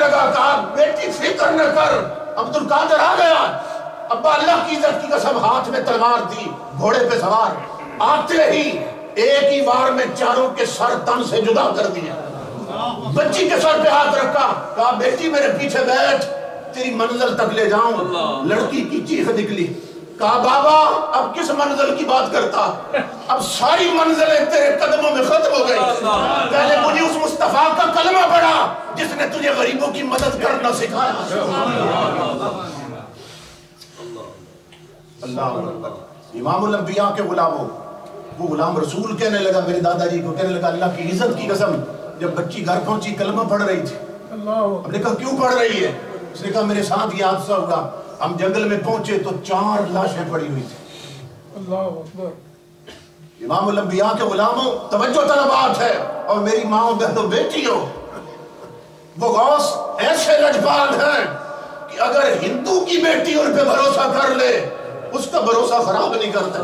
لگا، کہا بیٹی فکر نہ کر، عبد القادر آ گیا۔ ابا اللہ کی عزت کی قسم ہاتھ میں تلوار تھی، گھوڑے پہ سوار، آتے ہی ایک ہی وار میں چاروں کے سر تن سے جدا کر دیا۔ بچی کے سر پہ ہاتھ رکھا، کہا بیٹی میرے پیچھے بیٹھ، تیری منزل تک لے جاؤں۔ لڑکی کی چیخ نکلی، کہا بابا اب کس منزل کی بات کرتا، اب ساری منزلیں تیرے قدموں میں ختم ہو گئی، پہلے مجھے اس مصطفیٰ کا کلمہ پڑھا جس نے تجھے غریبوں کی مدد کرنا سکھایا۔ اللہ اکبر۔ امام الانبیاء کے غلاموں، وہ غلام رسول کہنے لگا میرے دادا جی کو، کہنے لگا اللہ کی عزت کی قسم، جب بچی گھر پہنچی کلمہ پڑھ رہی تھی، ہم نے کہا کیوں پڑھ رہی ہے؟ اس نے کہا میرے ساتھ یہ حادثہ ہوگا، ہم جنگل میں پہنچے تو 4 لاشیں پڑی ہوئی تھی۔ اللہ اکبر۔ امام الانبیاء کے غلاموں، توجہ طلبات ہے، اور میری ماں بہنوں بیٹیوں، وہ غوث ایسے لجپال ہیں کہ اگر ہندو کی بیٹی ان پہ بھروسہ کر لے اس کا بھروسہ خراب نہیں کرتا۔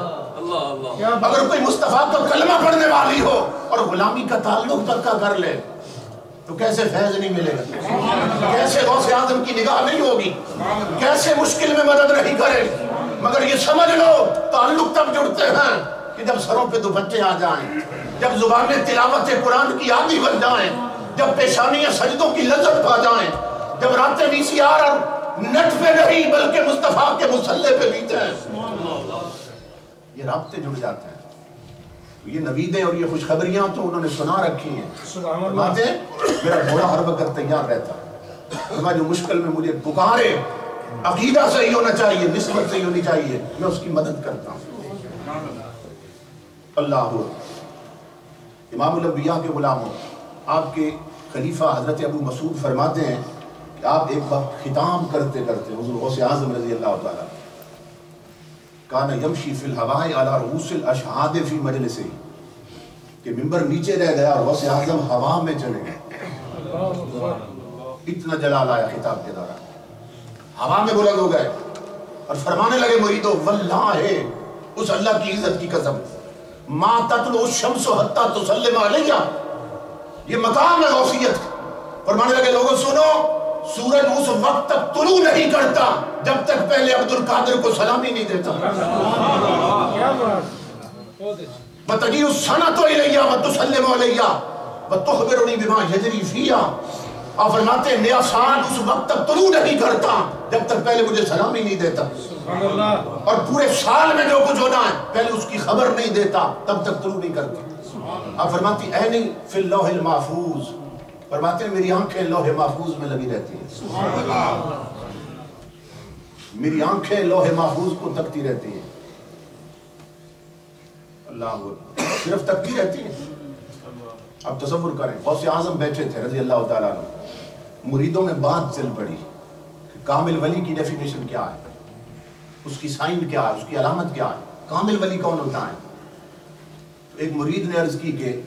اگر کوئی مصطفیٰ کا کلمہ پڑھنے والی ہو اور غلامی کا تعلق پکا کر لے تو کیسے فیض نہیں ملے گا، کیسے غوث اعظم کی نگاہ نہیں ہوگی، کیسے مشکل میں مدد نہیں کرے۔ مگر یہ سمجھ لو تعلق تب جڑتے ہیں کہ جب سروں پہ دوپٹے آ جائیں، جب زبانیں تلاوت قرآن کی عادی بن جائیں، جب پیشانیاں سجدوں کی لذت پا جائیں، جب راتیں VCR اور نیٹ پہ نہیں بلکہ مصطفیٰ کے مصلے پہ بیتے ہیں، یہ رابطے جڑ جاتے ہیں۔ یہ نویدیں اور یہ خوشخبریاں تو انہوں نے سنا رکھی ہیں۔ فرماتے ہیں میرا گھوڑا ہر وقت تیار رہتا ہے، جو مشکل میں مجھے پکارے، عقیدہ صحیح ہونا چاہیے، نسبت صحیح ہونی چاہیے، میں اس کی مدد کرتا ہوں۔ اللہ امام الانبیاء کے غلاموں، آپ کے خلیفہ حضرت ابو مسعود فرماتے ہیں کہ آپ ایک بار خطاب کرتے کرتے حضور غوث اعظم رضی اللہ تعالیٰ کان یمشی فی الہواء علی رؤوس الاشہاد فی مجلسہ، کہ ممبر نیچے رہ گیا اور غوث اعظم ہوا میں چلے گئے۔ اتنا جلال آیا خطاب کے دوران، ہوا میں بلند ہو گئے اور فرمانے لگے مریدو واللہ اس اللہ کی عزت کی قسم، ما تطلع الشمس حتی تسلم علیہ، یہ مقام ہے غوثیت۔ فرمانے لگے لوگوں سنو، سورج اس وقت تک طلوع نہیں کرتا جب تک پہلے عبد القادر کو سلامی نہیں دیتا۔ وَتَجِئُ السَّنَةُ إِلَيَّ وَتُسَلِّمُ عَلَيَّ وَتُخْبِرُنِي بِمَا يَجْرِي فِيهَا، آپ فرماتے ہیں نیا سال اس وقت تک طلوع نہیں کرتا جب تک پہلے مجھے سلامی نہیں دیتا، اور پورے سال میں جو کچھ ہونا ہے پہلے اس کی خبر نہیں دیتا تب تک طلوع نہیں کرتا۔ آپ فرماتی عینی فی اللوح المحفوظ، فرماتے ہیں میری آنکھیں لوح محفوظ میں لگی رہتی ہیں، میری آنکھیں لوح محفوظ کو تکتی رہتی ہیں۔ اللہ صرف تکتی رہتی ہیں۔ اب تصور کریں غوث اعظم بیٹھے تھے رضی اللہ تعالیٰ عنہ، مریدوں میں بات چل پڑی کہ کامل ولی کی ڈیفینیشن کیا ہے، اس کی سائن کیا ہے، اس کی علامت کیا ہے، کامل ولی کون ہوتا ہے۔ ایک مرید نے عرض کی کہ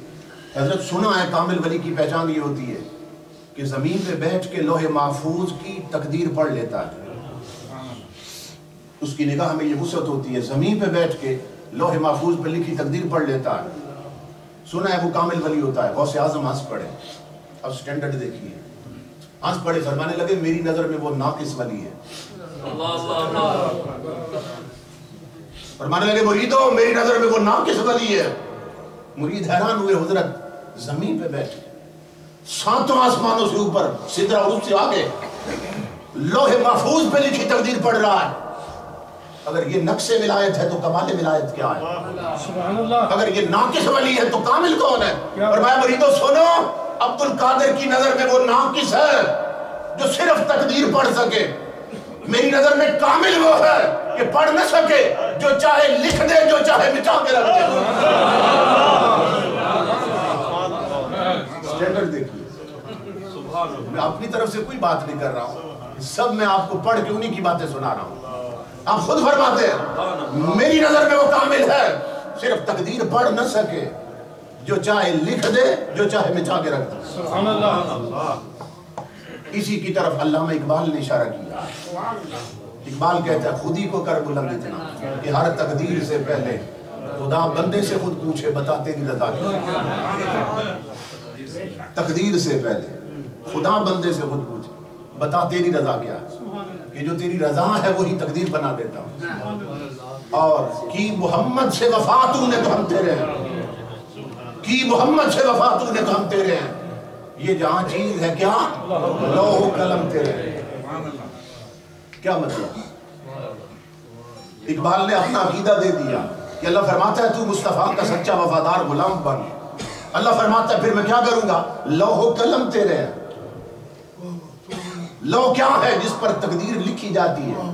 حضرت سنا ہے کامل ولی کی پہچان یہ ہوتی ہے کہ زمین پہ بیٹھ کے لوح محفوظ کی تقدیر پڑھ لیتا ہے، اس کی نگاہ میں یہ وسعت ہوتی ہے، زمین پہ بیٹھ کے لوح محفوظ پہ لکھی تقدیر پڑھ لیتا ہے، سنا ہے وہ کامل ولی ہوتا ہے۔ غوث اعظم ہنس پڑے، اب سٹینڈرڈ دیکھیے، ہنس پڑے، فرمانے لگے میری نظر میں وہ ناقص ولی ہے۔ فرمانے لگے مریدو میری نظر میں وہ ناقص ولی ہے۔ مرید حیران ہوئے، حضرت زمین پہ بیٹھے 7 آسمانوں سے اوپر سدرہ عروج سے آگے لوح محفوظ پہ لکھی تقدیر پڑھ رہا ہے، اگر یہ نقص ولایت ہے تو کمال ولایت کیا ہے، اگر یہ ناقص ولی ہے تو کامل کون ہے؟ فرمایا مریدو سنو، عبد القادر کی نظر میں وہ ناقص ہے جو صرف تقدیر پڑھ سکے، میری نظر میں کامل وہ ہے کہ پڑھ نہ سکے، جو چاہے لکھ دے جو چاہے مٹا کے رکھ دے۔ سٹینڈرڈ دیکھیے، میں اپنی طرف سے کوئی بات نہیں کر رہا ہوں، سب میں آپ کو پڑھ کے انہی کی باتیں سنا رہا ہوں۔ آپ خود فرماتے ہیں میری نظر میں وہ کامل ہے، صرف تقدیر پڑھ نہ سکے، جو چاہے لکھ دے جو چاہے مٹا کے رکھ دے۔ سبحان اللہ۔ اسی کی طرف علامہ اقبال نے اشارہ کیا۔ اقبال کہتا ہے خودی کو کر بلند اتنا کہ ہر تقدیر سے پہلے خدا بندے سے خود پوچھے بتا تیری رضا کیا۔ تقدیر سے پہلے خدا بندے سے خود پوچھے بتا تیری رضا کیا ہے، کہ جو تیری رضا ہے وہی تقدیر بنا دیتا ہوں، اور کی محمد سے وفا تو نے تو ہم تیرے ہیں، کی محمد سے وفا تو نے تو ہم تیرے ہیں، یہ جہاں چیز ہے کیا لوح و قلم تیرے ہیں۔ کیا مطلب؟ اقبال نے اپنا عقیدہ دے دیا کہ اللہ فرماتا ہے تو مصطفیٰ کا سچا وفادار غلام بن، اللہ فرماتا ہے پھر میں کیا کروں گا، لوح و قلم تیرے ہیں۔ لوح کیا ہے؟ جس پر تقدیر لکھی جاتی ہے،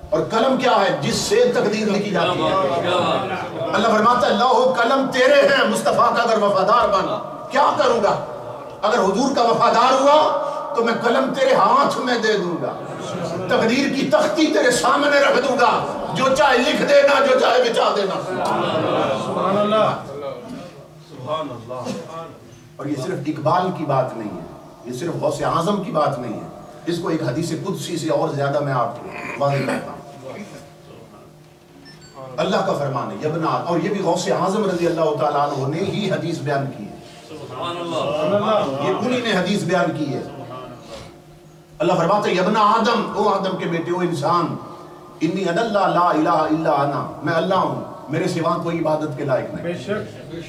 اور قلم کیا ہے؟ جس سے تقدیر لکھی جاتی ہے۔ اللہ فرماتا ہے لوح و قلم تیرے ہیں، مصطفیٰ کا اگر وفادار بن کیا کروں گا، اگر حضور کا وفادار ہوا تو میں قلم تیرے ہاتھ میں دے دوں گا، تقدیر کی تختی تیرے سامنے رکھ دوں گا، جو چاہے لکھ دینا، جو چاہے بچا دینا۔ سبحان اللہ، سبحان اللہ۔ اور یہ صرف اقبال کی بات نہیں ہے، یہ صرف غوث اعظم کی بات نہیں ہے، اس کو ایک حدیث قدسی سے اور زیادہ میں آپ کو واضح کرتا ہوں۔ اللہ کا فرمان ہے یبنا، اور یہ بھی غوث اعظم رضی اللہ تعالیٰ عنہ نے ہی حدیث بیان کی ہے، یہ انہی نے حدیث بیان کی ہے۔ اللہ فرماتا ہے یبنا آدم، او آدم کے بیٹے، او انسان، انی انا اللہ لا الہ الا انا، میں اللہ ہوں، میرے سوا کوئی عبادت کے لائق نہیں،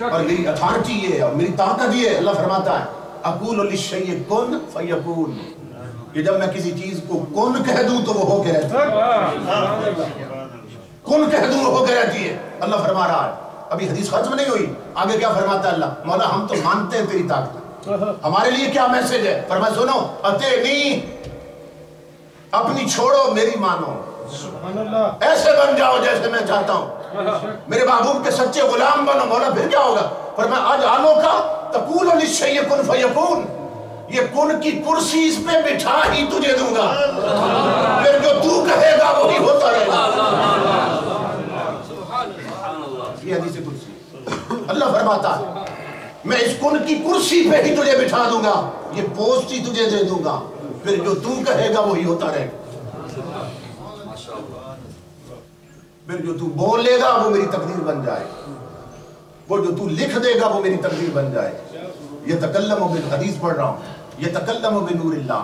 اور میری اتھارٹی یہ ہے اور میری طاقت یہ ہے۔ اللہ فرماتا ہے اقول للشیء کن فیکون، کہ جب میں کسی چیز کو کن کہہ دوں تو وہ ہو کے رہتی ہے، کن کہہ دوں وہ ہو کے رہتی ہے۔ اللہ فرما رہا ہے، ابھی حدیث ختم نہیں ہوئی، آگے کیا فرماتا ہے اللہ، مولا ہم تو مانتے ہیں تیری طاقت، ہمارے لیے کیا میسج ہے؟ فرمایا سنو، اطیعنی، اپنی چھوڑو میری مانو، ایسے بن جاؤ جیسے میں چاہتا ہوں، میرے محبوب کے سچے غلام بنو۔ مولا پھر کیا ہوگا؟ فرمایا آج آلو کا تقول للشیء کن فیکون، یہ کن کی کرسی اس پہ بٹھا ہی تجھے دوں گا، پھر جو تو کہے گا وہی ہوتا رہے گا۔ یہ حدیث قدسی، اللہ فرماتا ہے میں اس کن کی کرسی پہ ہی تجھے بٹھا دوں گا، یہ پوسٹ ہی تجھے دے دوں گا، پھر جو تو کہے گا وہی ہوتا رہے گا، پھر جو تو بولے گا وہ میری تقدیر بن جائے، وہ جو تو لکھ دے گا وہ میری تقدیر بن جائے۔ یتکلم بالحدیث پڑھ رہا ہوں، یتکلم بنور اللہ،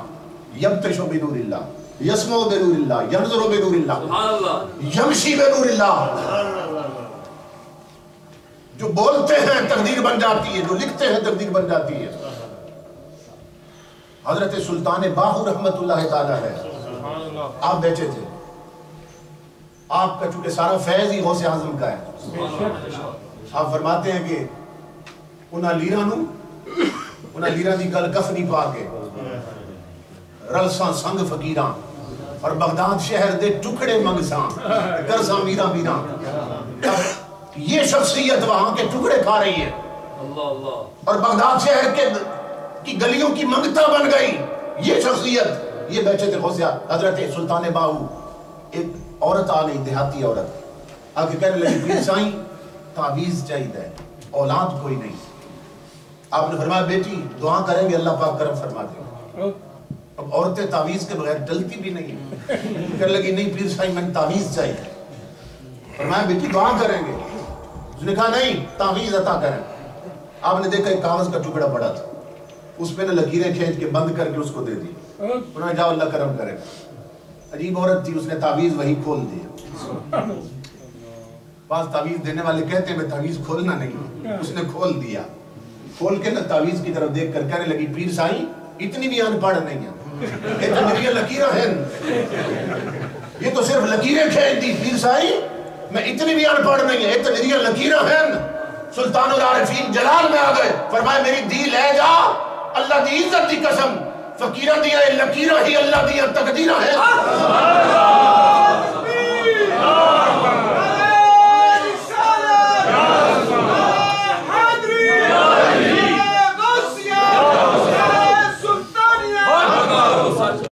یبطش بنور اللہ، یسمع بنور اللہ، ینظر بنور اللہ، یمشی بنور اللہ۔ جو بولتے ہیں تقدیر بن جاتی ہے، جو لکھتے ہیں تقدیر بن جاتی ہے۔ حضرت سلطان باہو رحمت اللہ تعالی ہے، آپ بیٹھے تھے، آپ کا چونکہ سارا فیض ہی غوث اعظم کا ہے، آپ فرماتے ہیں کہ انہاں لیران دی گل کفنی پا کے رلساں سنگ فقیراں، اور بغداد شہر دے ٹکڑے منگساں کرساں میرا میرا۔ یہ شخصیت وہاں کے ٹکڑے کھا رہی ہے، اور بغداد شہر کی گلیوں کی منگتا بن گئی یہ شخصیت۔ یہ بیٹھے تھے غوث حضرت سلطان باہو، ایک عورت آ گئی، دیہاتی عورت آگے کہنے لگی پیر سائیں تعویذ چاہیے، اولاد کوئی نہیں۔ آپ نے فرمایا بیٹی دعا کریں گے اللہ پاک کرم فرما دے۔ اب عورتیں تعویذ کے بغیر ڈلتی بھی نہیں، کہنے لگی نہیں پیر سائیں میں تعویذ چاہیے۔ فرمایا بیٹی دعا کریں گے، اس نے کہا نہیں تعویذ عطا کریں۔ آپ نے دیکھا ایک کاغذ کا ٹکڑا پڑا تھا، اس پہ نے لکیریں کھینچ کے بند کر کے اس کو دے دی، فرمایا جاؤ اللہ کرم کرے گا۔ عجیب عورت تھی، اس نے تعویذ وہی کھول دیا۔ بعض تعویذ دینے والے کہتے ہیں میں تعویذ کھولنا نہیں، اس نے کھول دیا، کھول کے نا تعویذ کی طرف دیکھ کر کہنے لگی پیر سائیں اتنی بھی ان پڑھ نہیں ہے، یہ تو میری لکیریں ہیں، یہ تو صرف لکیریں کھینچ دی، پیر سائیں میں اتنی بھی ان پڑھ نہیں ہے، یہ تو میری لکیریں ہیں۔ سلطان العارفین جلال میں آ گئے، فرمایا میری دی لے جا، اللہ دی عزت دی قسم، فقیرہ دیا لکیرہ ہی اللہ دیا تقدیرہ ہے۔